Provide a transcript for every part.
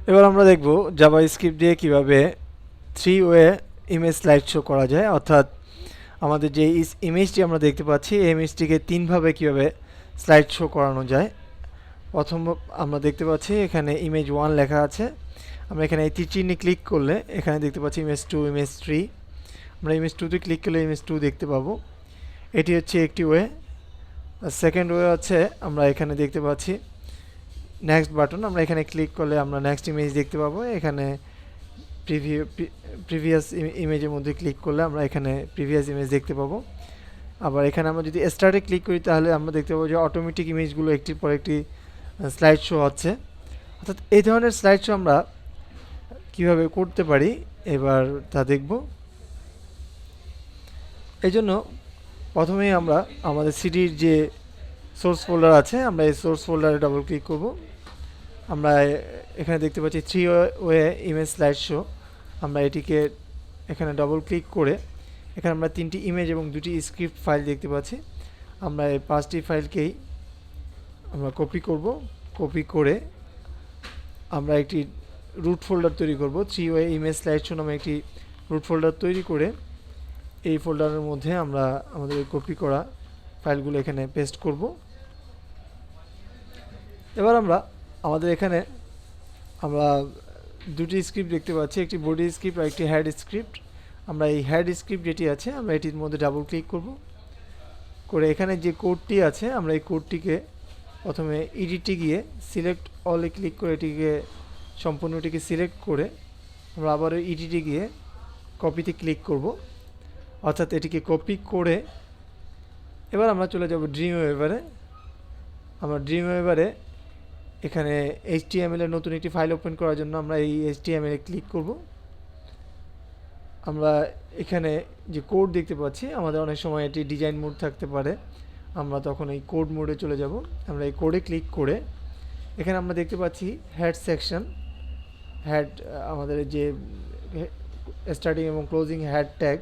এবার আমরা দেখব জাভাস্ক্রিপ্ট দিয়ে কিভাবে three way image slide show করা যায়, অর্থাৎ আমাদের যে ইমেজটি আমরা দেখতে পাচ্ছি এই ইমেজটিকে তিনভাবে কিভাবে স্লাইড শো করানো যায়। প্রথম আমরা দেখতে পাচ্ছি এখানে ইমেজ 1 লেখা আছে। আমরা এখানে এই তীর চিহ্নে ক্লিক করলে এখানে দেখতে পাচ্ছি ইমেজ 2, ইমেজ 3। আমরা ইমেজ 2 তে ক্লিক করলে ইমেজ 2 দেখতে পাবো। এটি হচ্ছে একটি ওয়ে। সেকেন্ড ওয়ে হচ্ছে আমরা এখানে দেখতে পাচ্ছি নেক্সট বাটন। আমরা এখানে ক্লিক করলে আমরা নেক্সট ইমেজ দেখতে পাবো। এখানে প্রিভিয়াস ইমেজের মধ্যে ক্লিক করলে আমরা এখানে প্রিভিয়াস ইমেজ দেখতে পাবো। আবার এখানে আমরা যদি স্টার্টে ক্লিক করি তাহলে আমরা দেখতে পাবো যে অটোমেটিক ইমেজগুলো একটির পর একটি স্লাইড শো হচ্ছে। অর্থাৎ এই ধরনের স্লাইড শো আমরা কীভাবে করতে পারি এবার তা দেখব। এই জন্য প্রথমেই আমরা আমাদের সিডির যে সোর্স ফোল্ডার আছে আমরা এই সোর্স ফোল্ডারে ডাবল ক্লিক করব। আমরা এখানে দেখতে পাচ্ছি three way image slide show. আমরা এটিকে এখানে ডাবল ক্লিক করে এখানে আমরা 3টি ইমেজ এবং 2টি স্ক্রিপ্ট ফাইল দেখতে পাচ্ছি। আমরা এই 5টি ফাইলকেই আমরা কপি করব। কপি করে আমরা একটি রুট ফোল্ডার তৈরি করব। Three way image slide show নামে একটি রুট ফোল্ডার তৈরি করে এই ফোল্ডারের মধ্যে আমরা আমাদের কপি করা ফাইলগুলো এখানে পেস্ট করব। এবার আমরা আমাদের এখানে আমরা 2টি স্ক্রিপ্ট দেখতে পাচ্ছি, একটি বডি স্ক্রিপ্ট আর একটি হেড স্ক্রিপ্ট। আমরা এই হেড স্ক্রিপ্ট যেটি আছে আমরা এটির মধ্যে ডাবল ক্লিক করব। করে এখানে যে কোডটি আছে আমরা এই কোডটিকে প্রথমে এডিটে গিয়ে সিলেক্ট অলে ক্লিক করে এটিকে সম্পূর্ণটিকে সিলেক্ট করে আমরা আবার এডিটে গিয়ে কপিতে ক্লিক করব। অর্থাৎ এটিকে কপি করে এবার আমরা চলে যাব ড্রিম ওয়েভারে। আমরা ড্রিম ওয়েভারে এখানে HTML এর নতুন একটি ফাইল ওপেন করার জন্য আমরা এই HTML এ ক্লিক করব। আমরা এখানে যে কোড দেখতে পাচ্ছি আমাদের অনেক সময় এটি ডিজাইন মোড থাকতে পারে, আমরা তখন এই কোড মোডে চলে যাব। আমরা এই কোডে ক্লিক করে এখানে আমরা দেখতে পাচ্ছি হেড সেকশন, হেড আমাদের যে স্টার্টিং এবং ক্লোজিং হেড ট্যাগ।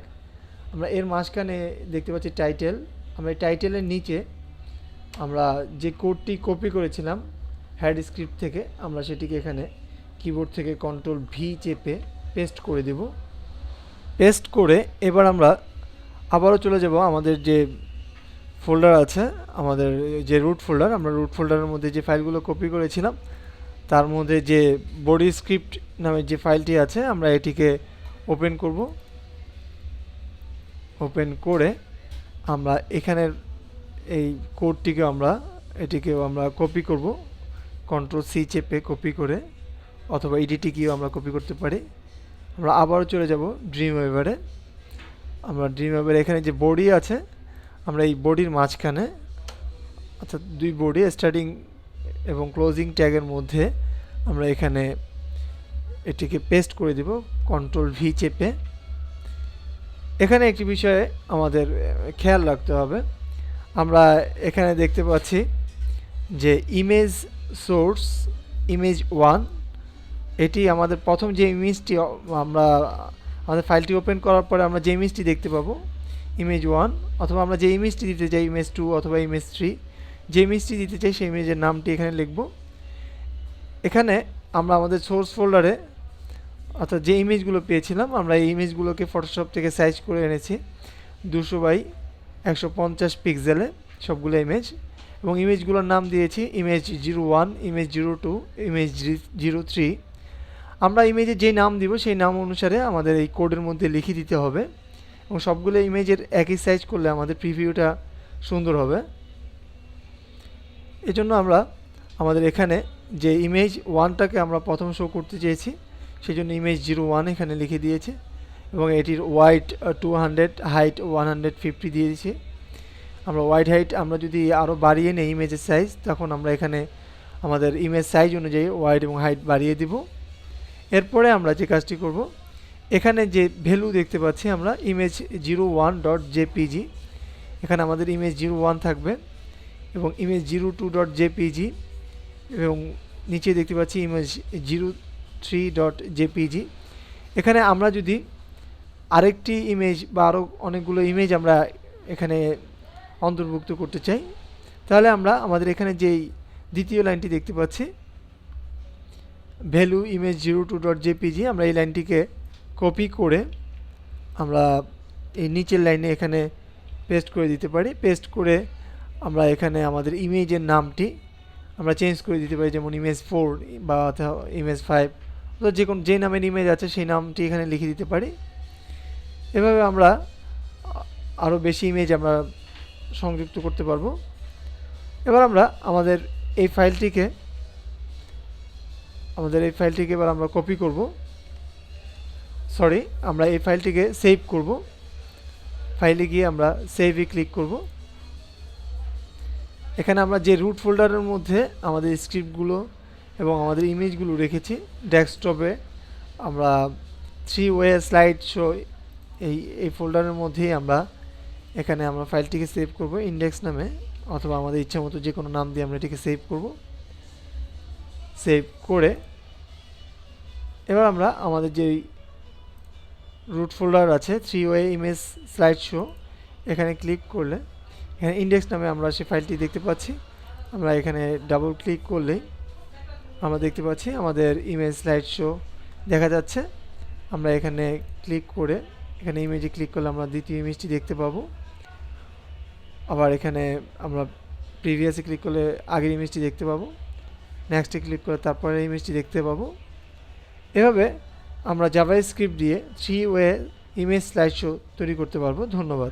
আমরা এর মাঝখানে দেখতে পাচ্ছি টাইটেল। আমরা এই টাইটেলের নিচে আমরা যে কোডটি কপি করেছিলাম হেড স্ক্রিপ্ট থেকে আমরা সেটিকে এখানে কিবোর্ড থেকে কন্ট্রোল ভি চেপে পেস্ট করে দেব। পেস্ট করে এবার আমরা আবারও চলে যাব আমাদের যে ফোল্ডার আছে, আমাদের যে রুট ফোল্ডার, আমরা রুট ফোল্ডারের মধ্যে যে ফাইলগুলো কপি করেছিলাম তার মধ্যে যে বডি স্ক্রিপ্ট নামে যে ফাইলটি আছে আমরা এটিকে ওপেন করব। ওপেন করে আমরা এখানের এই কোডটিকে এটিকেও আমরা কপি করব, কন্ট্রোল সি চেপে কপি করে, অথবা এডিটে গিয়েও আমরা কপি করতে পারি। আমরা আবারও চলে যাব ড্রিম ওয়েভারে। আমরা ড্রিম ওয়েভারে এখানে যে বডি আছে আমরা এই বডির মাঝখানে অর্থাৎ 2 বডি স্টার্টিং এবং ক্লোজিং ট্যাগের মধ্যে আমরা এখানে এটিকে পেস্ট করে দেব কন্ট্রোল ভি চেপে। এখানে একটি বিষয়ে আমাদের খেয়াল রাখতে হবে। আমরা এখানে দেখতে পাচ্ছি যে ইমেজ সোর্স ইমেজ 1, এটি আমাদের প্রথম যে ইমেজটি আমরা আমাদের ফাইলটি ওপেন করার পরে আমরা যে ইমেজটি দেখতে পাবো ইমেজ 1, অথবা আমরা যে ইমেজটি দিতে চাই ইমেজ 2 অথবা ইমেজ 3, যে ইমেজটি দিতে চাই সেই ইমেজের নামটি এখানে লিখব। এখানে আমরা আমাদের সোর্স ফোল্ডারে অর্থাৎ যে ইমেজগুলো পেয়েছিলাম আমরা এই ইমেজগুলোকে ফটোশপ থেকে সাইজ করে এনেছি 200x150 পিক্সেলে সবগুলো ইমেজ, এবং ইমেজগুলোর নাম দিয়েছি ইমেজ 01, ইমেজ 02, ইমেজ 03। আমরা ইমেজে যে নাম দিব সেই নাম অনুসারে আমাদের এই কোডের মধ্যে লিখে দিতে হবে, এবং সবগুলো ইমেজের একই সাইজ করলে আমাদের প্রিভিউটা সুন্দর হবে। এজন্য আমরা আমাদের এখানে যে ইমেজ 1টাকে আমরা প্রথম শো করতে চেয়েছি সেই জন্য ইমেজ 01 এখানে লিখে দিয়েছি, এবং এটির ওয়াইড 200, হাইট 150 দিয়ে দিয়েছি। আমরা ওয়াইড হাইট আমরা যদি আরও বাড়িয়ে নেই ইমেজের সাইজ তখন আমরা এখানে আমাদের ইমেজ সাইজ অনুযায়ী ওয়াইড এবং হাইট বাড়িয়ে দিব। এরপরে আমরা যে কাজটি করব, এখানে যে ভ্যালু দেখতে পাচ্ছি আমরা ইমেজ 01.jpg, এখানে আমাদের ইমেজ 01 থাকবে, এবং ইমেজ 02.jpg, এবং নিচে দেখতে পাচ্ছি ইমেজ 03.jpg। এখানে আমরা যদি আরেকটি ইমেজ বা আরও অনেকগুলো ইমেজ আমরা এখানে অন্তর্ভুক্ত করতে চাই তাহলে আমরা আমাদের এখানে যেই দ্বিতীয় লাইনটি দেখতে পাচ্ছি ভ্যালু ইমেজ 02.jpg আমরা এই লাইনটিকে কপি করে আমরা এই নিচের লাইনে এখানে পেস্ট করে দিতে পারি। পেস্ট করে আমরা এখানে আমাদের ইমেজের নামটি আমরা চেঞ্জ করে দিতে পারি, যেমন ইমেজ 4 বা ইমেজ 5, তো যে নামের ইমেজ আছে সেই নামটি এখানে লিখে দিতে পারি। এভাবে আমরা আরও বেশি ইমেজ আমরা সংযুক্ত করতে পারবো। এবার আমরা আমাদের এই ফাইলটিকে এবার আমরা কপি করব, আমরা এই ফাইলটিকে সেভ করব। ফাইলে গিয়ে আমরা সেভে ক্লিক করব। এখানে আমরা যে রুট ফোল্ডারের মধ্যে আমাদের স্ক্রিপ্টগুলো এবং আমাদের ইমেজগুলো রেখেছি, ডেস্কটপে আমরা 3-way স্লাইড শো এই ফোল্ডারের মধ্যেই আমরা এখানে আমরা ফাইলটিকে সেভ করব ইন্ডেক্স নামে, অথবা আমাদের ইচ্ছা মতো যে কোনো নাম দিয়ে আমরা এটিকে সেভ করব। সেভ করে এবার আমরা আমাদের যে রুট ফোল্ডার আছে 3-way ইমেজ স্লাইড শো, এখানে ক্লিক করলে এখানে ইন্ডেক্স নামে আমরা সেই ফাইলটি দেখতে পাচ্ছি। আমরা এখানে ডাবল ক্লিক করলেই আমরা দেখতে পাচ্ছি আমাদের ইমেজ স্লাইড শো দেখা যাচ্ছে। আমরা এখানে ক্লিক করে এখানে ইমেজে ক্লিক করলে আমরা দ্বিতীয় ইমেজটি দেখতে পাবো। আবার এখানে আমরা প্রিভিয়াসে ক্লিক করলে আগের ইমেজটি দেখতে পাবো। নেক্সটে ক্লিক করে তারপরে ইমেজটি দেখতে পাবো। এভাবে আমরা জাভাস্ক্রিপ্ট দিয়ে 3-way ইমেজ স্লাইড শো তৈরি করতে পারবো। ধন্যবাদ।